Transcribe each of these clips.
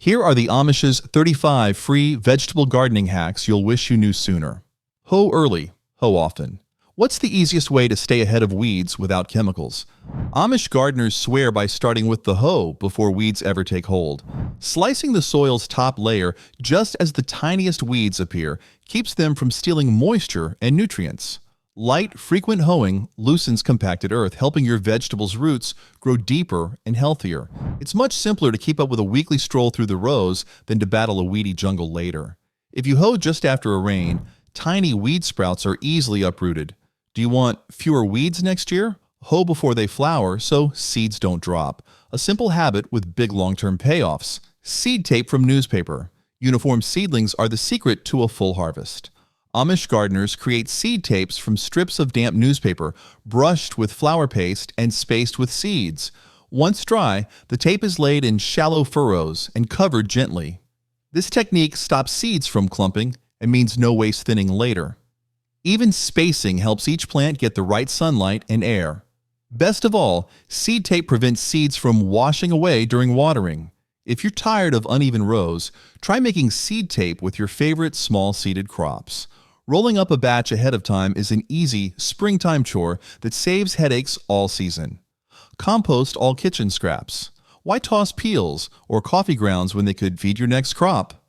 Here are the Amish's 35 free vegetable gardening hacks you'll wish you knew sooner. Hoe early, hoe often. What's the easiest way to stay ahead of weeds without chemicals? Amish gardeners swear by starting with the hoe before weeds ever take hold. Slicing the soil's top layer just as the tiniest weeds appear keeps them from stealing moisture and nutrients. Light, frequent hoeing loosens compacted earth, helping your vegetables' roots grow deeper and healthier. It's much simpler to keep up with a weekly stroll through the rows than to battle a weedy jungle later. If you hoe just after a rain, tiny weed sprouts are easily uprooted. Do you want fewer weeds next year? Hoe before they flower so seeds don't drop. A simple habit with big long-term payoffs. Seed tape from newspaper. Uniform seedlings are the secret to a full harvest. Amish gardeners create seed tapes from strips of damp newspaper, brushed with flour paste and spaced with seeds. Once dry, the tape is laid in shallow furrows and covered gently. This technique stops seeds from clumping and means no waste thinning later. Even spacing helps each plant get the right sunlight and air. Best of all, seed tape prevents seeds from washing away during watering. If you're tired of uneven rows, try making seed tape with your favorite small-seeded crops. Rolling up a batch ahead of time is an easy, springtime chore that saves headaches all season. Compost all kitchen scraps. Why toss peels or coffee grounds when they could feed your next crop?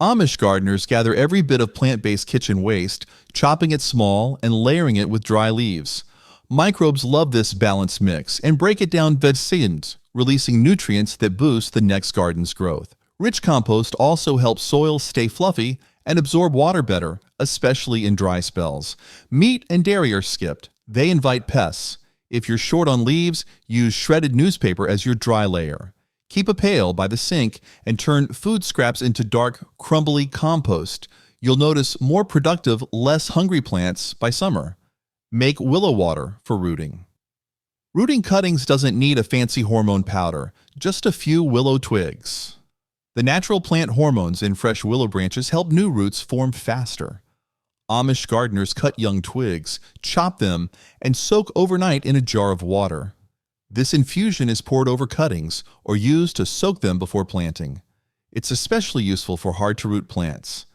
Amish gardeners gather every bit of plant-based kitchen waste, chopping it small and layering it with dry leaves. Microbes love this balanced mix and break it down vegetables, releasing nutrients that boost the next garden's growth. Rich compost also helps soil stay fluffy and absorb water better, especially in dry spells. Meat and dairy are skipped. They invite pests. If you're short on leaves, use shredded newspaper as your dry layer. Keep a pail by the sink and turn food scraps into dark, crumbly compost. You'll notice more productive, less hungry plants by summer. Make willow water for rooting. Rooting cuttings doesn't need a fancy hormone powder, just a few willow twigs. The natural plant hormones in fresh willow branches help new roots form faster. Amish gardeners cut young twigs, chop them, and soak overnight in a jar of water. This infusion is poured over cuttings or used to soak them before planting. It's especially useful for hard-to-root plants.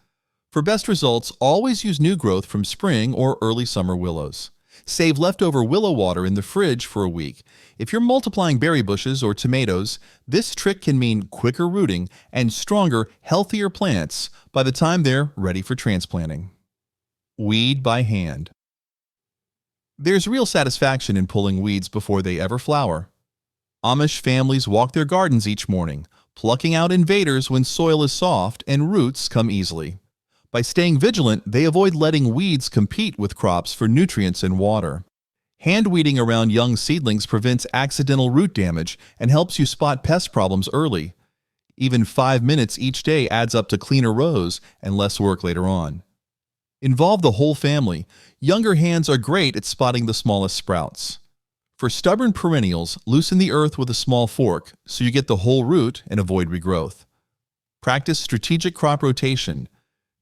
For best results, always use new growth from spring or early summer willows. Save leftover willow water in the fridge for a week. If you're multiplying berry bushes or tomatoes, this trick can mean quicker rooting and stronger, healthier plants by the time they're ready for transplanting. Weed by hand. There's real satisfaction in pulling weeds before they ever flower. Amish families walk their gardens each morning, plucking out invaders when soil is soft and roots come easily. By staying vigilant, they avoid letting weeds compete with crops for nutrients and water. Hand weeding around young seedlings prevents accidental root damage and helps you spot pest problems early. Even 5 minutes each day adds up to cleaner rows and less work later on. Involve the whole family. Younger hands are great at spotting the smallest sprouts. For stubborn perennials, loosen the earth with a small fork so you get the whole root and avoid regrowth. Practice strategic crop rotation.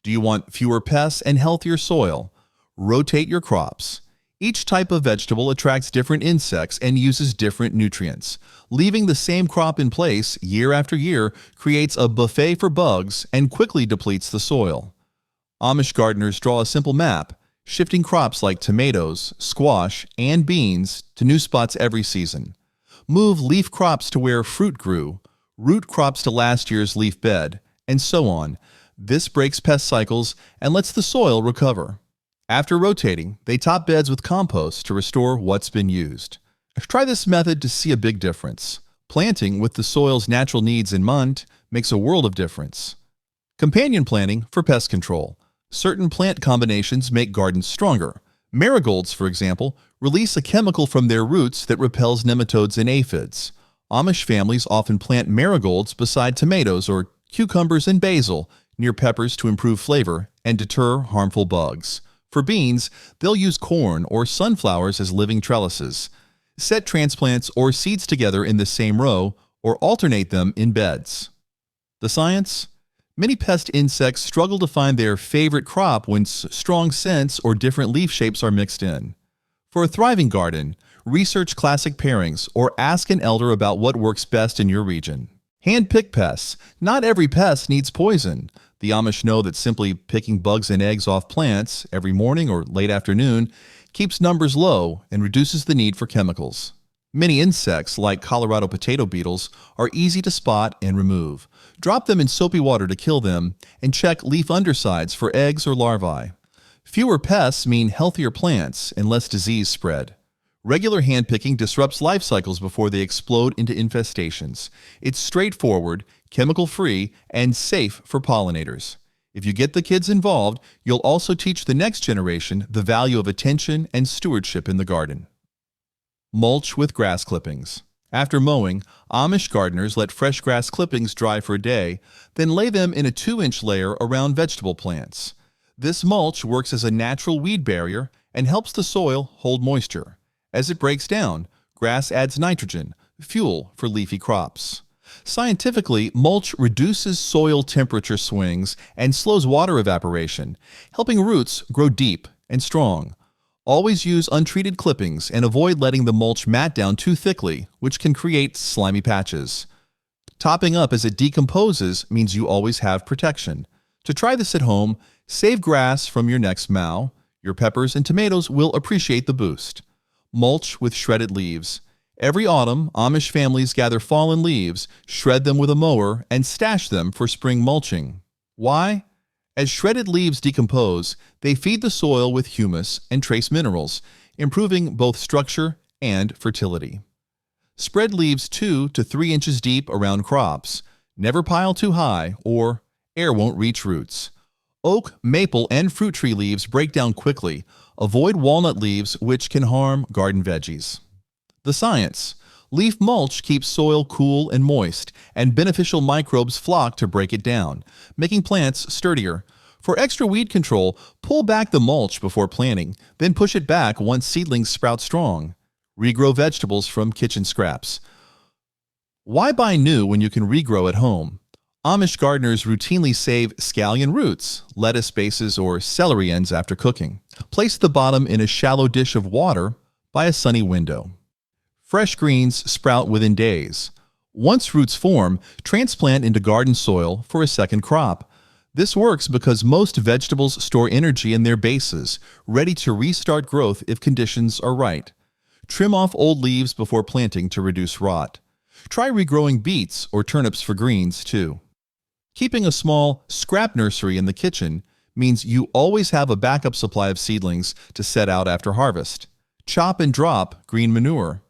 Do you want fewer pests and healthier soil? Rotate your crops. Each type of vegetable attracts different insects and uses different nutrients. Leaving the same crop in place year after year creates a buffet for bugs and quickly depletes the soil. Amish gardeners draw a simple map, shifting crops like tomatoes, squash, and beans to new spots every season. Move leaf crops to where fruit grew, root crops to last year's leaf bed, and so on. This breaks pest cycles and lets the soil recover. After rotating, they top beds with compost to restore what's been used. Try this method to see a big difference. Planting with the soil's natural needs in mind makes a world of difference. Companion planting for pest control. Certain plant combinations make gardens stronger. Marigolds, for example, release a chemical from their roots that repels nematodes and aphids. Amish families often plant marigolds beside tomatoes or cucumbers and basil near peppers to improve flavor and deter harmful bugs. For beans, they'll use corn or sunflowers as living trellises. Set transplants or seeds together in the same row or alternate them in beds. The science? Many pest insects struggle to find their favorite crop when strong scents or different leaf shapes are mixed in. For a thriving garden, research classic pairings or ask an elder about what works best in your region. Hand-pick pests. Not every pest needs poison. The Amish know that simply picking bugs and eggs off plants every morning or late afternoon keeps numbers low and reduces the need for chemicals. Many insects, like Colorado potato beetles, are easy to spot and remove. Drop them in soapy water to kill them, and check leaf undersides for eggs or larvae. Fewer pests mean healthier plants and less disease spread. Regular hand-picking disrupts life cycles before they explode into infestations. It's straightforward, chemical-free, and safe for pollinators. If you get the kids involved, you'll also teach the next generation the value of attention and stewardship in the garden. Mulch with grass clippings. After mowing, Amish gardeners let fresh grass clippings dry for a day, then lay them in a 2-inch layer around vegetable plants. This mulch works as a natural weed barrier and helps the soil hold moisture. As it breaks down, grass adds nitrogen, fuel for leafy crops. Scientifically, mulch reduces soil temperature swings and slows water evaporation, helping roots grow deep and strong. Always use untreated clippings and avoid letting the mulch mat down too thickly, which can create slimy patches. Topping up as it decomposes means you always have protection. To try this at home, save grass from your next mow. Your peppers and tomatoes will appreciate the boost. Mulch with shredded leaves. Every autumn, Amish families gather fallen leaves, shred them with a mower, and stash them for spring mulching. Why? As shredded leaves decompose, they feed the soil with humus and trace minerals, improving both structure and fertility. Spread leaves 2 to 3 inches deep around crops. Never pile too high, or air won't reach roots. Oak, maple, and fruit tree leaves break down quickly. Avoid walnut leaves, which can harm garden veggies. The science. Leaf mulch keeps soil cool and moist, and beneficial microbes flock to break it down, making plants sturdier. For extra weed control, pull back the mulch before planting, then push it back once seedlings sprout strong. Regrow vegetables from kitchen scraps. Why buy new when you can regrow at home? Amish gardeners routinely save scallion roots, lettuce bases, or celery ends after cooking. Place the bottom in a shallow dish of water by a sunny window. Fresh greens sprout within days. Once roots form, transplant into garden soil for a second crop. This works because most vegetables store energy in their bases, ready to restart growth if conditions are right. Trim off old leaves before planting to reduce rot. Try regrowing beets or turnips for greens, too. Keeping a small scrap nursery in the kitchen means you always have a backup supply of seedlings to set out after harvest. Chop and drop green manure.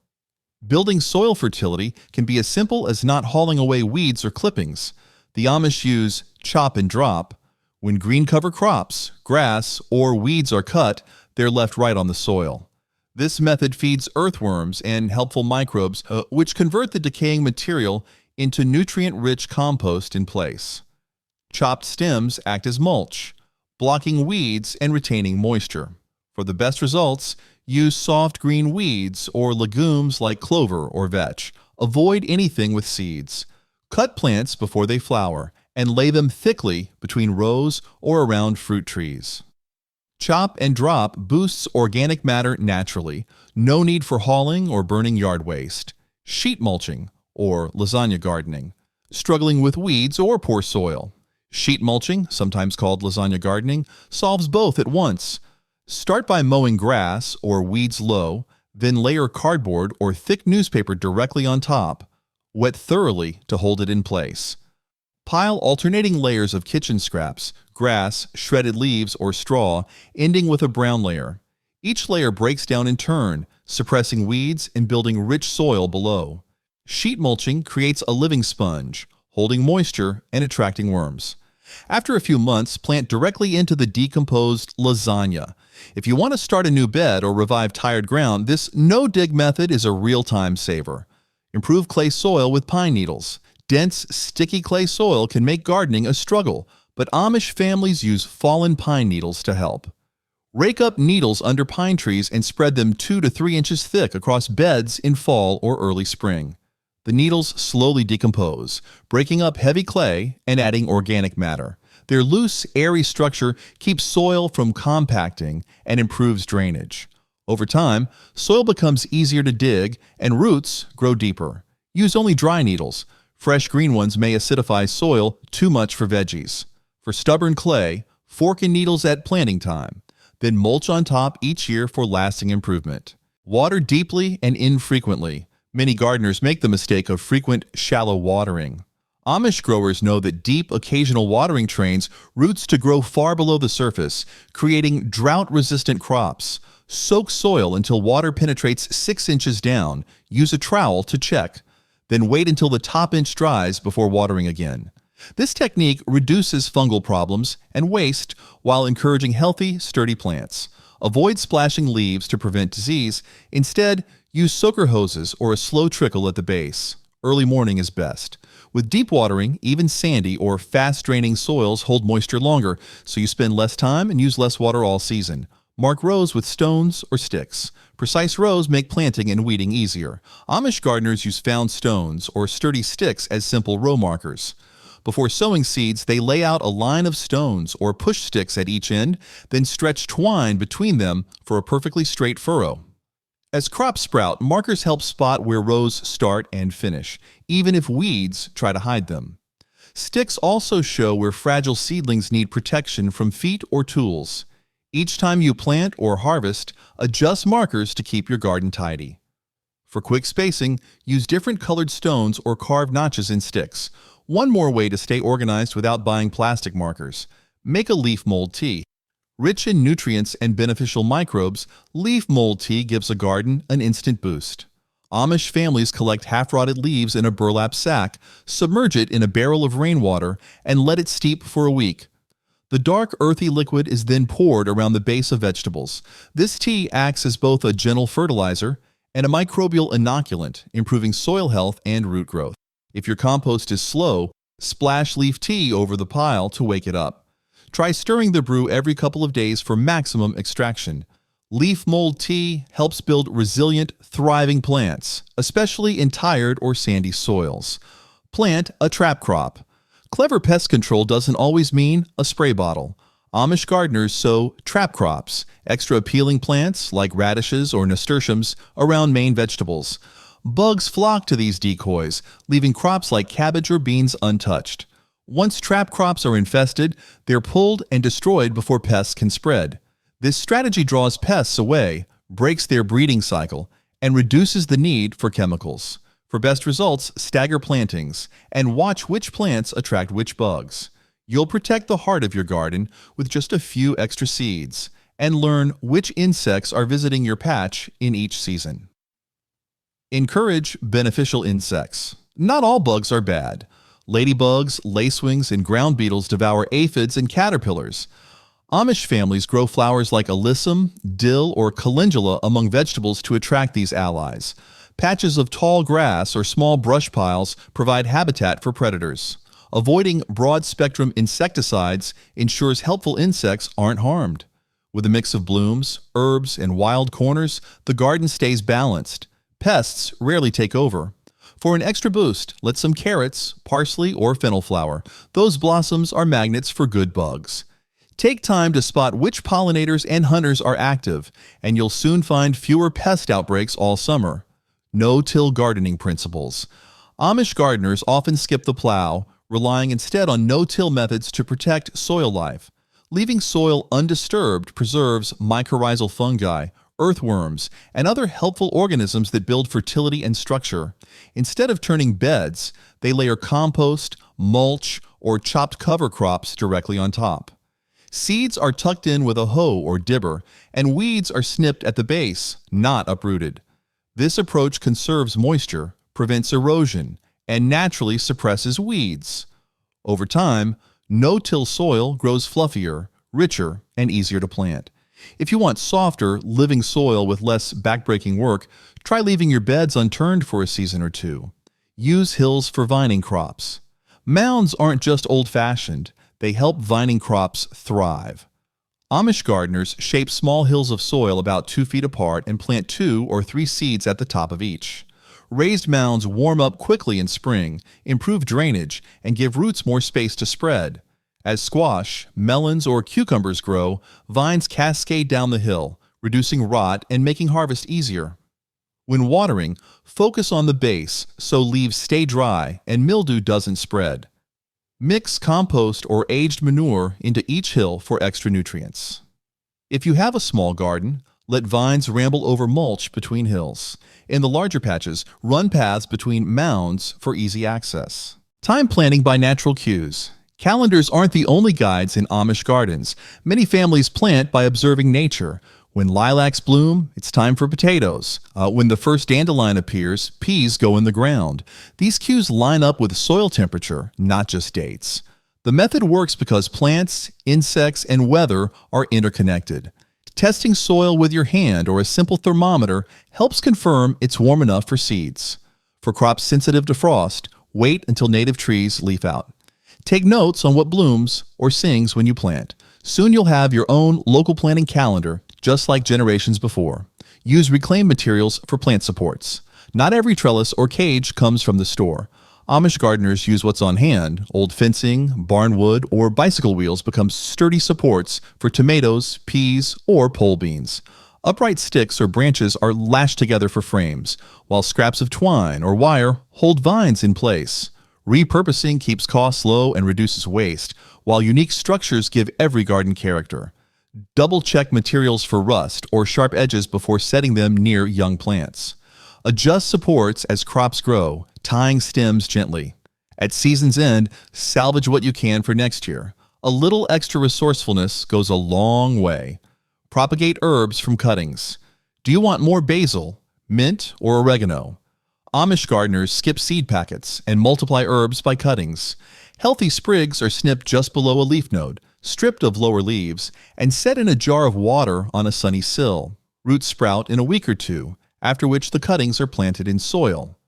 Building soil fertility can be as simple as not hauling away weeds or clippings. The Amish use chop and drop. When green cover crops, grass, or weeds are cut, they're left right on the soil. This method feeds earthworms and helpful microbes, which convert the decaying material into nutrient-rich compost in place. Chopped stems act as mulch, blocking weeds and retaining moisture. For the best results, use soft green weeds or legumes like clover or vetch. Avoid anything with seeds. Cut plants before they flower and lay them thickly between rows or around fruit trees. Chop and drop boosts organic matter naturally. No need for hauling or burning yard waste. Sheet mulching or lasagna gardening. Struggling with weeds or poor soil. Sheet mulching, sometimes called lasagna gardening, solves both at once. Start by mowing grass or weeds low, then layer cardboard or thick newspaper directly on top. Wet thoroughly to hold it in place. Pile alternating layers of kitchen scraps, grass, shredded leaves, or straw, ending with a brown layer. Each layer breaks down in turn, suppressing weeds and building rich soil below. Sheet mulching creates a living sponge, holding moisture and attracting worms. After a few months, plant directly into the decomposed lasagna. If you want to start a new bed or revive tired ground, this no-dig method is a real-time saver. Improve clay soil with pine needles. Dense, sticky clay soil can make gardening a struggle, but Amish families use fallen pine needles to help. Rake up needles under pine trees and spread them 2 to 3 inches thick across beds in fall or early spring. The needles slowly decompose, breaking up heavy clay and adding organic matter. Their loose, airy structure keeps soil from compacting and improves drainage. Over time, soil becomes easier to dig and roots grow deeper. Use only dry needles. Fresh green ones may acidify soil too much for veggies. For stubborn clay, fork and needles at planting time. Then mulch on top each year for lasting improvement. Water deeply and infrequently. Many gardeners make the mistake of frequent, shallow watering. Amish growers know that deep, occasional watering trains roots to grow far below the surface, creating drought-resistant crops. Soak soil until water penetrates 6 inches down. Use a trowel to check. Then wait until the top inch dries before watering again. This technique reduces fungal problems and waste while encouraging healthy, sturdy plants. Avoid splashing leaves to prevent disease. Instead, use soaker hoses or a slow trickle at the base. Early morning is best. With deep watering, even sandy or fast-draining soils hold moisture longer, so you spend less time and use less water all season. Mark rows with stones or sticks. Precise rows make planting and weeding easier. Amish gardeners use found stones or sturdy sticks as simple row markers. Before sowing seeds, they lay out a line of stones or push sticks at each end, then stretch twine between them for a perfectly straight furrow. As crops sprout, markers help spot where rows start and finish, even if weeds try to hide them. Sticks also show where fragile seedlings need protection from feet or tools. Each time you plant or harvest, adjust markers to keep your garden tidy. For quick spacing, use different colored stones or carved notches in sticks. One more way to stay organized without buying plastic markers. Make a leaf mold tea. Rich in nutrients and beneficial microbes, leaf mold tea gives a garden an instant boost. Amish families collect half-rotted leaves in a burlap sack, submerge it in a barrel of rainwater, and let it steep for a week. The dark, earthy liquid is then poured around the base of vegetables. This tea acts as both a gentle fertilizer and a microbial inoculant, improving soil health and root growth. If your compost is slow, splash leaf tea over the pile to wake it up. Try stirring the brew every couple of days for maximum extraction. Leaf mold tea helps build resilient, thriving plants, especially in tired or sandy soils. Plant a trap crop. Clever pest control doesn't always mean a spray bottle. Amish gardeners sow trap crops, extra appealing plants like radishes or nasturtiums around main vegetables. Bugs flock to these decoys, leaving crops like cabbage or beans untouched. Once trap crops are infested, they're pulled and destroyed before pests can spread. This strategy draws pests away, breaks their breeding cycle, and reduces the need for chemicals. For best results, stagger plantings and watch which plants attract which bugs. You'll protect the heart of your garden with just a few extra seeds and learn which insects are visiting your patch in each season. Encourage beneficial insects. Not all bugs are bad. Ladybugs, lacewings, and ground beetles devour aphids and caterpillars. Amish families grow flowers like alyssum, dill, or calendula among vegetables to attract these allies. Patches of tall grass or small brush piles provide habitat for predators. Avoiding broad-spectrum insecticides ensures helpful insects aren't harmed. With a mix of blooms, herbs, and wild corners, the garden stays balanced. Pests rarely take over. For an extra boost, let some carrots, parsley, or fennel flower. Those blossoms are magnets for good bugs. Take time to spot which pollinators and hunters are active, and you'll soon find fewer pest outbreaks all summer. No-till gardening principles. Amish gardeners often skip the plow, relying instead on no-till methods to protect soil life. Leaving soil undisturbed preserves mycorrhizal fungi, earthworms, and other helpful organisms that build fertility and structure. Instead of turning beds, they layer compost, mulch, or chopped cover crops directly on top. Seeds are tucked in with a hoe or dibber, and weeds are snipped at the base, not uprooted. This approach conserves moisture, prevents erosion, and naturally suppresses weeds. Over time, no-till soil grows fluffier, richer, and easier to plant. If you want softer, living soil with less backbreaking work, try leaving your beds unturned for a season or two. Use hills for vining crops. Mounds aren't just old-fashioned, they help vining crops thrive. Amish gardeners shape small hills of soil about 2 feet apart and plant 2 or 3 seeds at the top of each. Raised mounds warm up quickly in spring, improve drainage, and give roots more space to spread. As squash, melons, or cucumbers grow, vines cascade down the hill, reducing rot and making harvest easier. When watering, focus on the base so leaves stay dry and mildew doesn't spread. Mix compost or aged manure into each hill for extra nutrients. If you have a small garden, let vines ramble over mulch between hills. In the larger patches, run paths between mounds for easy access. Time planning by natural cues. Calendars aren't the only guides in Amish gardens. Many families plant by observing nature. When lilacs bloom, it's time for potatoes. When the first dandelion appears, peas go in the ground. These cues line up with soil temperature, not just dates. The method works because plants, insects, and weather are interconnected. Testing soil with your hand or a simple thermometer helps confirm it's warm enough for seeds. For crops sensitive to frost, wait until native trees leaf out. Take notes on what blooms or sings when you plant. Soon you'll have your own local planting calendar, just like generations before. Use reclaimed materials for plant supports. Not every trellis or cage comes from the store. Amish gardeners use what's on hand. Old fencing, barn wood, or bicycle wheels become sturdy supports for tomatoes, peas, or pole beans. Upright sticks or branches are lashed together for frames, while scraps of twine or wire hold vines in place. Repurposing keeps costs low and reduces waste, while unique structures give every garden character. Double-check materials for rust or sharp edges before setting them near young plants. Adjust supports as crops grow, tying stems gently. At season's end, salvage what you can for next year. A little extra resourcefulness goes a long way. Propagate herbs from cuttings. Do you want more basil, mint, or oregano? Amish gardeners skip seed packets and multiply herbs by cuttings. Healthy sprigs are snipped just below a leaf node, stripped of lower leaves, and set in a jar of water on a sunny sill. Roots sprout in a week or two, after which the cuttings are planted in soil.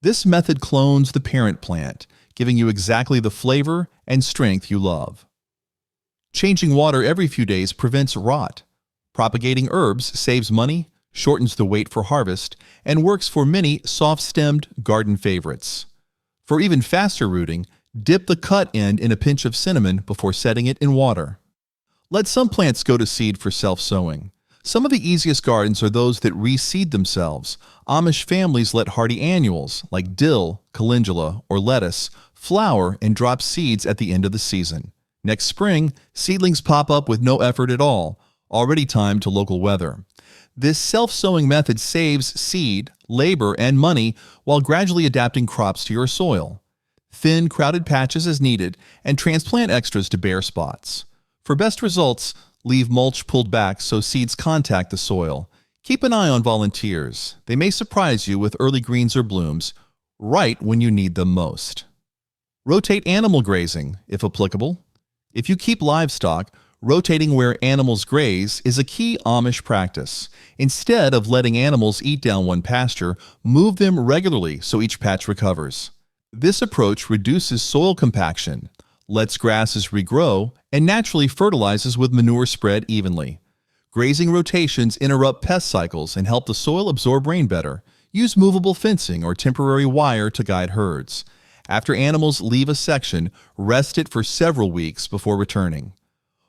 This method clones the parent plant, giving you exactly the flavor and strength you love. Changing water every few days prevents rot. Propagating herbs saves money, shortens the wait for harvest, and works for many soft-stemmed garden favorites. For even faster rooting, dip the cut end in a pinch of cinnamon before setting it in water. Let some plants go to seed for self-sowing. Some of the easiest gardens are those that reseed themselves. Amish families let hardy annuals like dill, calendula, or lettuce flower and drop seeds at the end of the season. Next spring, seedlings pop up with no effort at all, already timed to local weather. This self-sowing method saves seed, labor, and money while gradually adapting crops to your soil. Thin, crowded patches as needed, and transplant extras to bare spots. For best results, leave mulch pulled back so seeds contact the soil. Keep an eye on volunteers. They may surprise you with early greens or blooms, right when you need them most. Rotate animal grazing, if applicable. If you keep livestock, rotating where animals graze is a key Amish practice. Instead of letting animals eat down one pasture, move them regularly so each patch recovers. This approach reduces soil compaction, lets grasses regrow, and naturally fertilizes with manure spread evenly. Grazing rotations interrupt pest cycles and help the soil absorb rain better. Use movable fencing or temporary wire to guide herds. After animals leave a section, rest it for several weeks before returning.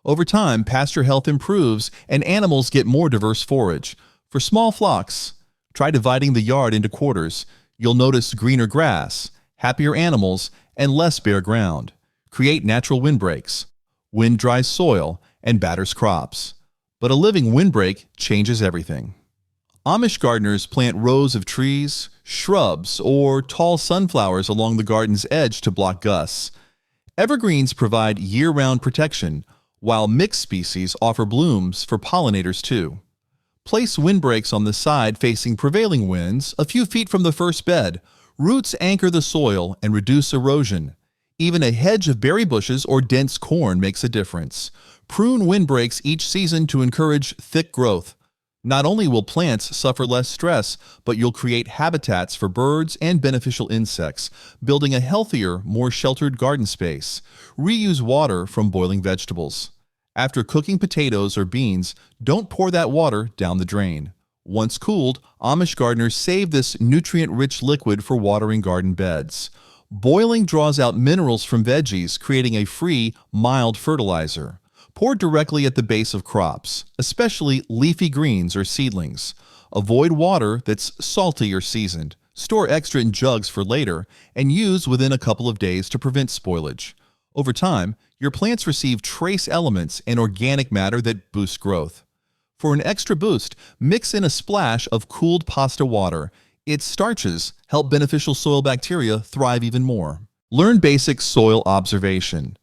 Over time, pasture health improves and animals get more diverse forage. For small flocks, try dividing the yard into quarters. You'll notice greener grass, happier animals, and less bare ground. Create natural windbreaks. Wind dries soil and batters crops. But a living windbreak changes everything. Amish gardeners plant rows of trees, shrubs, or tall sunflowers along the garden's edge to block gusts. Evergreens provide year-round protection, while mixed species offer blooms for pollinators too. Place windbreaks on the side facing prevailing winds a few feet from the first bed. Roots anchor the soil and reduce erosion. Even a hedge of berry bushes or dense corn makes a difference. Prune windbreaks each season to encourage thick growth. Not only will plants suffer less stress, but you'll create habitats for birds and beneficial insects, building a healthier, more sheltered garden space. Reuse water from boiling vegetables. After cooking potatoes or beans, don't pour that water down the drain. Once cooled, Amish gardeners save this nutrient-rich liquid for watering garden beds. Boiling draws out minerals from veggies, creating a free, mild fertilizer. Pour directly at the base of crops, especially leafy greens or seedlings. Avoid water that's salty or seasoned. Store extra in jugs for later and use within a couple of days to prevent spoilage. Over time, your plants receive trace elements and organic matter that boost growth. For an extra boost, mix in a splash of cooled pasta water. Its starches help beneficial soil bacteria thrive even more. Learn basic soil observation.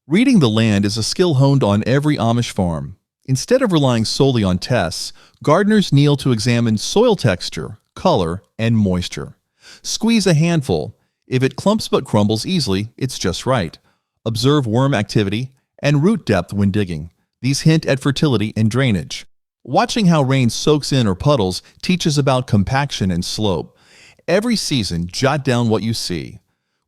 Reading the land is a skill honed on every Amish farm. Instead of relying solely on tests, gardeners kneel to examine soil texture, color, and moisture. Squeeze a handful. If it clumps but crumbles easily, it's just right. Observe worm activity and root depth when digging. These hint at fertility and drainage. Watching how rain soaks in or puddles teaches about compaction and slope. Every season, jot down what you see.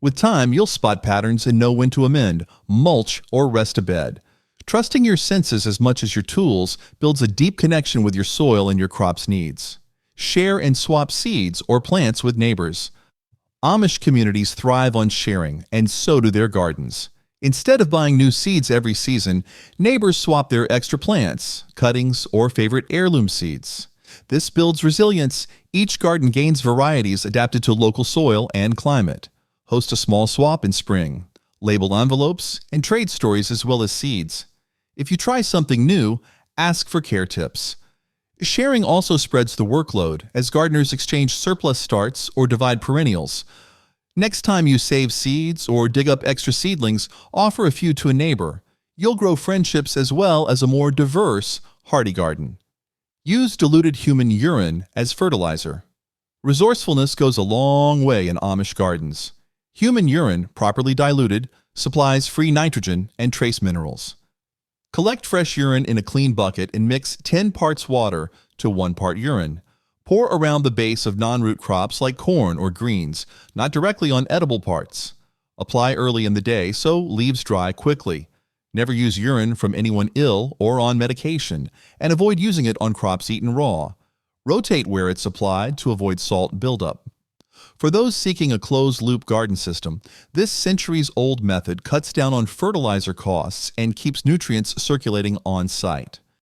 With time, you'll spot patterns and know when to amend, mulch, or rest a bed. Trusting your senses as much as your tools builds a deep connection with your soil and your crop's needs. Share and swap seeds or plants with neighbors. Amish communities thrive on sharing, and so do their gardens. Instead of buying new seeds every season, neighbors swap their extra plants, cuttings, or favorite heirloom seeds. This builds resilience. Each garden gains varieties adapted to local soil and climate. Host a small swap in spring. Label envelopes and trade stories as well as seeds. If you try something new, ask for care tips. Sharing also spreads the workload as gardeners exchange surplus starts or divide perennials. Next time you save seeds or dig up extra seedlings, offer a few to a neighbor. You'll grow friendships as well as a more diverse, hardy garden. Use diluted human urine as fertilizer. Resourcefulness goes a long way in Amish gardens. Human urine, properly diluted, supplies free nitrogen and trace minerals. Collect fresh urine in a clean bucket and mix 10 parts water to 1 part urine. Pour around the base of non-root crops like corn or greens, not directly on edible parts. Apply early in the day so leaves dry quickly. Never use urine from anyone ill or on medication, and avoid using it on crops eaten raw. Rotate where it's applied to avoid salt buildup. For those seeking a closed-loop garden system, this centuries-old method cuts down on fertilizer costs and keeps nutrients circulating on-site.